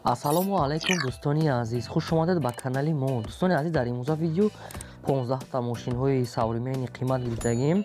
ассалому алайкум дӯстони азиз, хуш омадед ба канали мо. Дӯстони азиз, дар имрӯза видео 15та мошинҳои савримени қимат гирифтагием.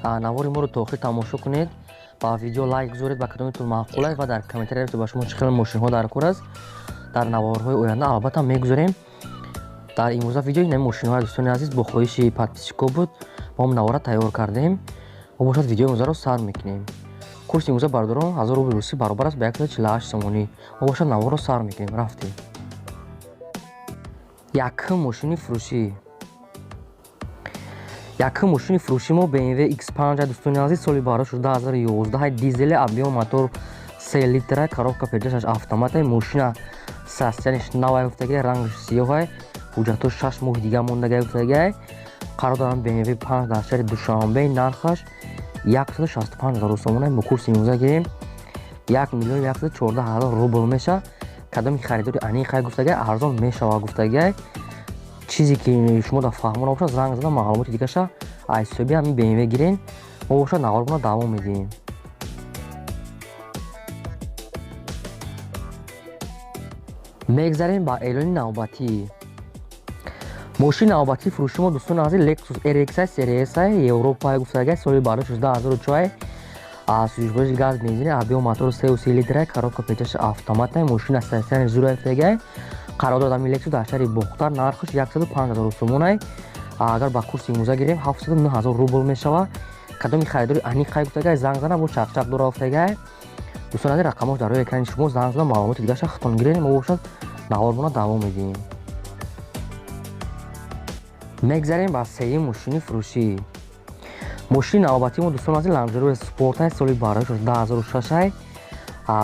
Навори моро то охир тамошо кунед, ба видео лайк гузоред, ба кадомитон маъқул аст ва дар комментария нависед ба шумо чӣ хел мошинҳо дар кор аст. Дар наворҳои оянда албатта мегузорем. дар имрӯза видеои ин мошинҳои дӯстони азиз бо хоҳиши подписчикҳо буд, мо навора тайёр кардем. мо бошад видеои имрӯзаро сар мекунем. курси имрӯза бардорон 1000 рубли русӣ баробар аст ба 148 сомонӣ. мо бошад наворро сар мекунем. рафтем. Якум мошини фурӯшӣ. Якум мошини фурӯши мо BMW X5 дӯстони азиз, соли барои шуд 2011 дизели, объем мотор 3 литра, коробка передачаш автомата. Мошина состояниш новая гуфтагӣ, рангаш сиёҳ, ҳуҷҷатҳош 6 моҳи дига мондага гуфтагӣ. қарор дорам BMW 5 дар шаҳри Душанбе, нархаш 165,000 сомон. мо курси имрӯза гирем 1,114,000 рубл меша. кадоми харидори аниқай гуфтагӣ арзон мешава гуфтагӣ. чизе ки шумо дар фаҳмона бошад занг зада маълумоти дигаша аз ҳисоби ҳамин BMW гирен. мо бошад наворбона давом медиҳем. мегзарем ба эълони навбатӣ. мошини навбатии фурӯши мо дӯстони азиз Lexus RX серия S Европа гуфтагӣ, соли барои 2014 сӯзишвориш газ бензин, объем мотор 3 литра, коробка передачаш автомата. мошина состояниш зура гуфтагӣ. қарор дорад ҳамин Lexus дар шаҳри Бохтар, нархаш 105,000 сомон. агар ба курси имрӯза гирем 709,000 рубл мешава. кадоми харидори аниқай гуфтагӣ занг зана бо чақчақ дора гуфтагӣ. дӯстони азиз, рақамош дар рӯи экрани шумо, занг зада маълумоти дигаша хитон гирем. мо бошад наворбона давом медиҳем. мегзарем ба сеюм мошини фурӯшӣ. мошини навбатии мо дӯстони азиз Land Rover Sport соли барои 2006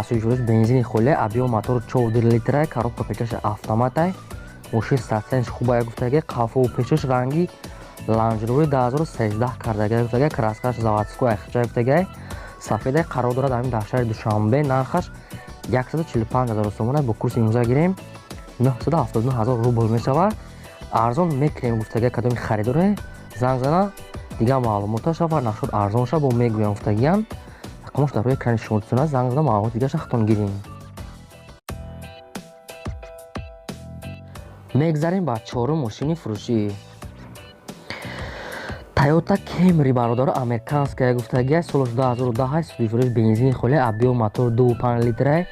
сӯзишвориш бензини холе, объем мотор 4 литра, коробка передачаш автомата. мошин состояниш хуба гуфтагӣ. қафову пешош ранги Land Rover 2013 кардагӣ гуфтагӣ. краскаш заводской ахча гуфтагӣ. сафеда. қарор дорад ҳамин дар шаҳри Душанбе, нархаш 145,000 сомон. бо курси имрӯза гирем 979,000 рубл мешава. арзон мекунем гуфтагӣ. кадоми харидоре занг зана дига маълумоташа ва нашуд арзон ша бо мегӯям гуфтагиам. рақамош дар рӯи экрани шумо дӯстона, занг зада маълумоти дигаша хитон гирем. мегзарем ба чорум мошини фурӯшӣ. Toyota Camry бародор американская гуфтагӣ, соли 2010 сӯзишвориш бензини холе, объем мотор 2.5 литра,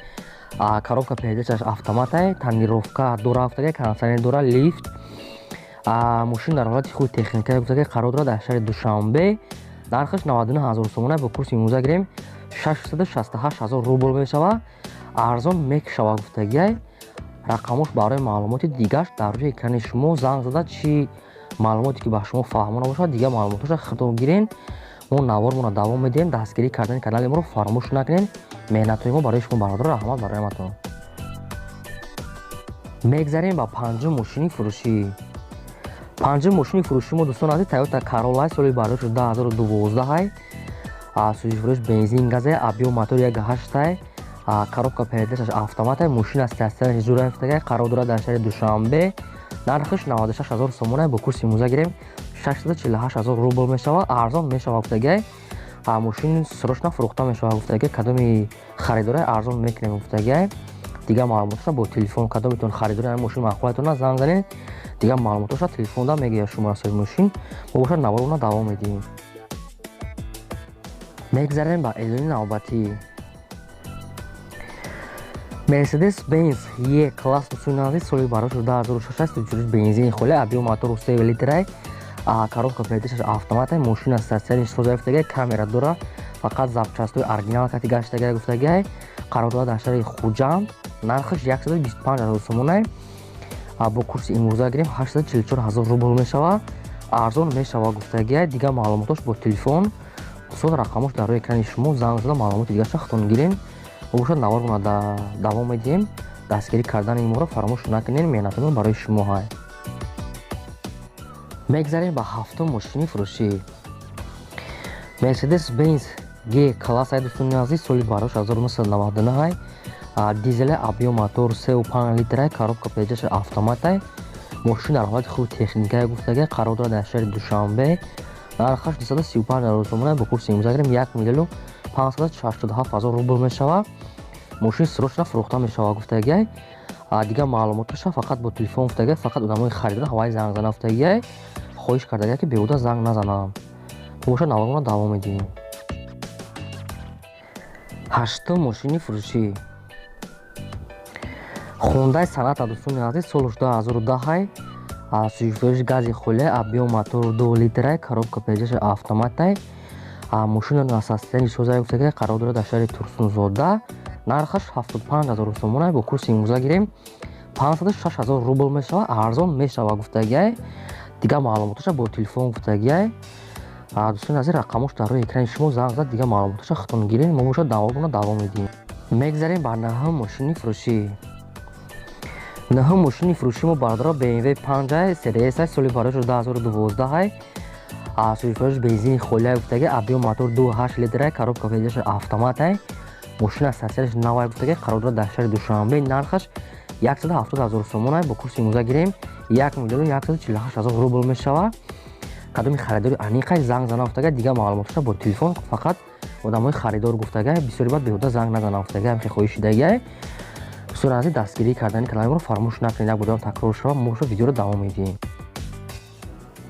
коробка передачаш автомата, тонировка дора гуфтагӣ, кондитсионер дора, лифт. мошин дар ҳолати хуби техникае гуфтагӣ. қарор дорад дар шаҳри Душанбе, нархаш 99,000 сомон. бо курси имрӯза гирем 668,000 рубл мешава. арзон мешава гуфтагӣ. рақамош барои маълумоти дигаш дар рӯи экрани шумо, занг зада чӣ маълумоте ки ба шумо фаҳмона бошад дига маълумоташа хитон гирен. мо навормона давом медиҳем. дастгирӣ кардани канали моро фаромӯш накунед. меҳнатҳои мо барои шумо бародор. раҳмат барои ҳаматон. мегзарем ба панҷум мошини фурӯшӣ. панҷум мошини фурӯши мо дӯстони азиз Toyota Corolla соли барои 2012 сӯзишвориш бензин газе, объем мотор 1.8, коробка передачаш автомата. мошина состояниш зура гуфтагӣ. қарор дорад дар шаҳри Душанбе, нархаш 96,000 сомон. бо курси имрӯза гирем 648,000 рубл мешава. арзон мешава гуфтагӣ. мошин срочно фурӯхта мешава гуфтагӣ. кадоми харидоре арзон мекунем гуфтагӣ. дига маълумоташа бо телефон, кадомитон харидори ҳамин мошин маъқулатона занг занед, дига маълумоташа телефонда мегӯяд шумора соҳиби мошин. мо бошад наворбона давом медиҳем. мегзарем ба эълони навбатӣ. Mercedes-Benz E-Class дӯстони азиз, соли барои 2006 сӯзишвориш бензини холе, объем мотор 3 литра, коробка передачаш автомата. мошина состояниш соза гуфтагӣ. камера дора, фақат запчастҳои оригинал кати гаштагӣ гуфтагӣ. қарор дорад дар шаҳри Хуҷанд, нархаш 125,000 сомон. бо курси имрӯза гирем 844,000 рубл мешава. арзон мешава гуфтагӣ. дига маълумотош бо телефон, дӯстон рақамош дар рӯи экрани шумо, занг зада маълумоти дигаша хитон гирен. мо бошад наворбона давом медиҳем. дастгирӣ кардани моро фаромӯш накунед. меҳнатҳои барои шумо ҳай. мегзарем ба ҳафтум мошини фурӯшӣ. Mercedes-Benz G-Class дӯстони азиз, соли барои 1999 дизели, объем мотор 3.5 литра, коробка передачаш автомата. мошин дар ҳолати хуби техникае гуфтагӣ. қарор дорад дар шаҳри Душанбе, нархаш 235,000 сомон. бо курси имрӯза гирем 1,567,000 рубл мешава. мошин срочно фурӯхта мешавад гуфтагиай дигар маълумоташа фақат бо телефон гуфтагиай фақат одамои харидор ҳавай занг зана гуфтагиай хоҳиш кардагиай ки беҳуда занг назанам боша наварона давом медиҳем. ҳаштум мошини фурӯшӣ хондаи санъата дӯстони азиз соли 2010 сӯзишвориш гази холе объем мотор 2 литрай коробка передача автоматай мошина насастани соза гуфтагиай қарор дорад дар шаҳри турсунзода нархаш 75 000 сомонай бо курси имрӯза гирем 506 000 рубл мешава арзон мешава гуфтагиай дигар маълумоташа бо телефон гуфтагиай дӯстони азиз рақамош дар рӯи экрани шумо занг зад дигар маълумоташа хатон гирем мо бошад давомона давом медиҳем. мегзарем бар наҳум мошини фурӯшӣ. наҳум мошини фурӯшӣ мо бардора BMW 5 сериясай соли барои 2012 сӯзишвориш бензини холиай гуфтагиай объем мотор 2.8 литрай коробка передача автоматай мошина сарсияраш навай гуфтагиай қарор дорад дар шаҳри душанбе нархаш 170 000 сомонай бо курси имрӯза гирем 1 миллион 148 000 рубл мешава кадоми харидори аниқай занг зана гуфтагиай дигар маълумоташа бо телефон фақат одамои харидор гуфтагиай бисёри бад беҳуда занг назана гуфтагиай ҳамхи хоҳиш шидагиай дӯстони азиз дастгирии кардани каналимро фаромӯш накунед як будам такрор шава мо бошад видеоро давом медиҳем.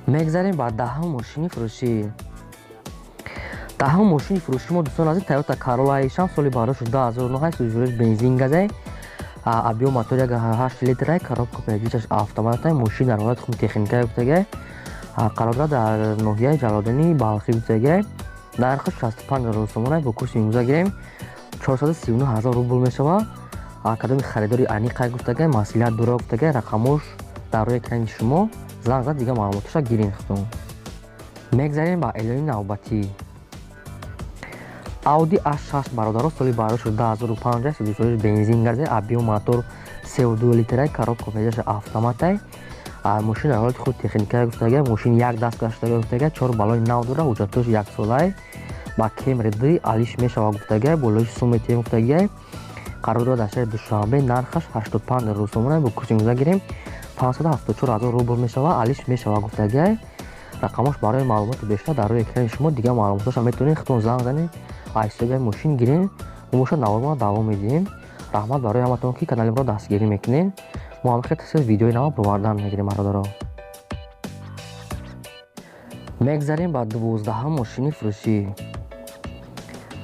мегзарем ба даҳум мошини фурӯшӣ. даҳум мошини фурӯшӣ мо дӯстони азиз Toyota Corolla ишам соли барои 2009 сӯзишвориш бензин газай объем мотор 1.8 литрай коробка передачаш автоматай мошина ҳолати хуби техникай гуфтагиай қарор дорад дар ноҳияи ҷалолиддини балхӣ гуфтагиай нархаш 65 000 сомонай бо курси имрӯза гирем 439 000 рубл мешава кадоми харидори аниқай гуфтагиай маслиҳат дора гуфтагиай рақамош дар рӯи экрани шумо занг зад дигар маълумоташа гирин хатон. мегзарем ба эълони навбатӣ. Audi A6 бародаро соли барои 2005 сӯзишвориш бензин газе объем мотор 3.2 литрай коробка передача автоматай мошина ҳолати худ техникай гуфтагиай мошин як даст гаштагиай гуфтагиай 4 балони нав дора ҳуҷҷатош 1 солай ба Camry D алиш мешава гуфтагиай болоиш сумметем гуфтагиай қарор дорад дар шаҳри душанбе нархаш 85 000 сомонай бо курси имрӯза гирем 574 000 рубл мешава алиш мешава гуфтагиай рақамош барои маълумоти бештар дар рӯи экрани шумо дигар маълумоташа метавонед хатон занг занед айстогаи мошин гирен мо бошад наварона давом медиҳем. раҳмат барои ҳаматон ки каналимро дастгирӣ мекунед мо ҳамеша тасвир видеои нав провардан мегирем бародаро. мегзарем ба 12ум мошини фурӯшӣ.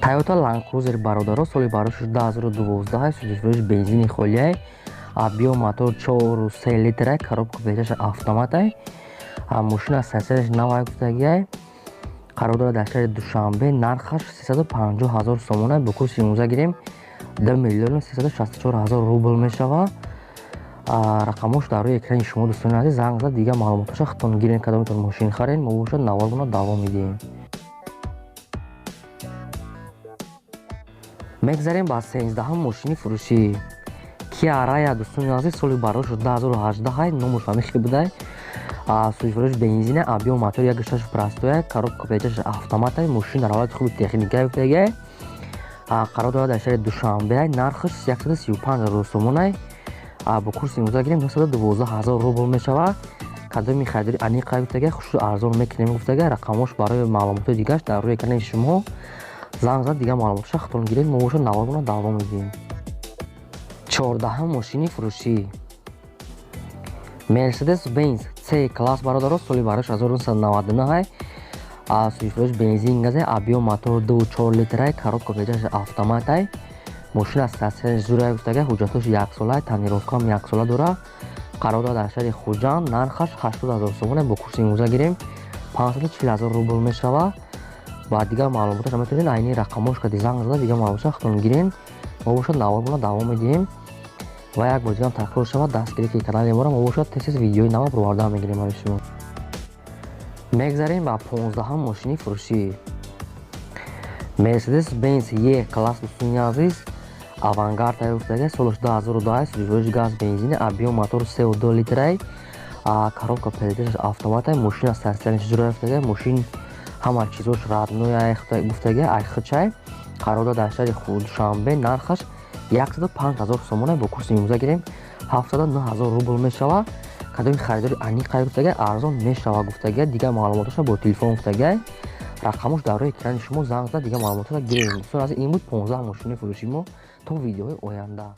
Toyota Land Cruiser бародаро соли барои 2012 сӯзишвориш бензини холиай объем мотор 4.3 литрай коробка передача автоматай мошина сарсияраш навай гуфтагиай қарор дорад дар шаҳри душанбе нархаш 350 000 сомонай бо курси имрӯза гирем 2 миллион 364 000 рубл мешава рақамош дар рӯи экрани шумо дӯстони азиз занг зад дигар маълумоташа хатон гирен кадомитон мошин харед мо бошад наварона давом медиҳем. мегзарем ба 13ум мошини фурӯшӣ. Kia Rio дӯстони азиз соли барои 2018 номуш ҳамихи будай сӯзишвориш бензине объем мотор 1.6 простоя коробка передача автоматай мошина ҳолати хуби техникай гуфтагиай қарор дорад дар шаҳри душанбе нархаш 135 000 сомонай бо курси имрӯза гирем 912 000 рубл мешава кадоми харидори аниқай гуфтагиай хушрӯ арзон мекунем гуфтагиай рақамош барои маълумотои дигараш дар рӯи экрани шумо занг зад дигар маълумоташа хатон гиред мо бошад наварона давом медиҳем. 14ум мошини фурӯшӣ. Mercedes-Benz C-класс бародаро соли барои 1999 сӯзишвориш бензин газе объем мотор 2.4 литрай коробка передача автоматай мошина сарсияраш зурай гуфтагиай ҳуҷҷатош 1 солай танировкам 1 сола дора қарор дорад дар шаҳри хуҷанд нархаш 80 000 сомонай бо курси имрӯза гирем 540 000 рубл мешава ба дигар маълумоташа метавонед айни рақамош кади занг зада дигар маълумоташа хатон гирен мо бошад наварона давом медиҳем ва як бор дигам такрор шавад дастгирӣ ки канали моро мо бошад тез видеои нав провардан мегирем барои шумо. мегзарем ба 15ум мошини фурӯшӣ. Mercedes-Benz E-класс дӯстони азиз авангард гуфтагиай соли 2002 сӯзишвориш газ бензини объем мотор 3.2 литрай коробка передачаш автоматай мошина сарсияраш зурай гуфтагиай мошин ҳама чизош радноя гуфтагиай айхичай қарор дорад дар шаҳри душанбе нархаш 105 000 сомонай бо курси имрӯза гирем 79 000 рубл мешава кадоми харидори аниқай гуфтагиай арзон мешава гуфтагиай дигар маълумоташа бо телефон гуфтагиай рақамош дар рӯи экрани шумо занг зад дигар маълумоташа гирем. дӯстон азиз ин буд 15 мошини фурӯшӣ мо то видеои оянда.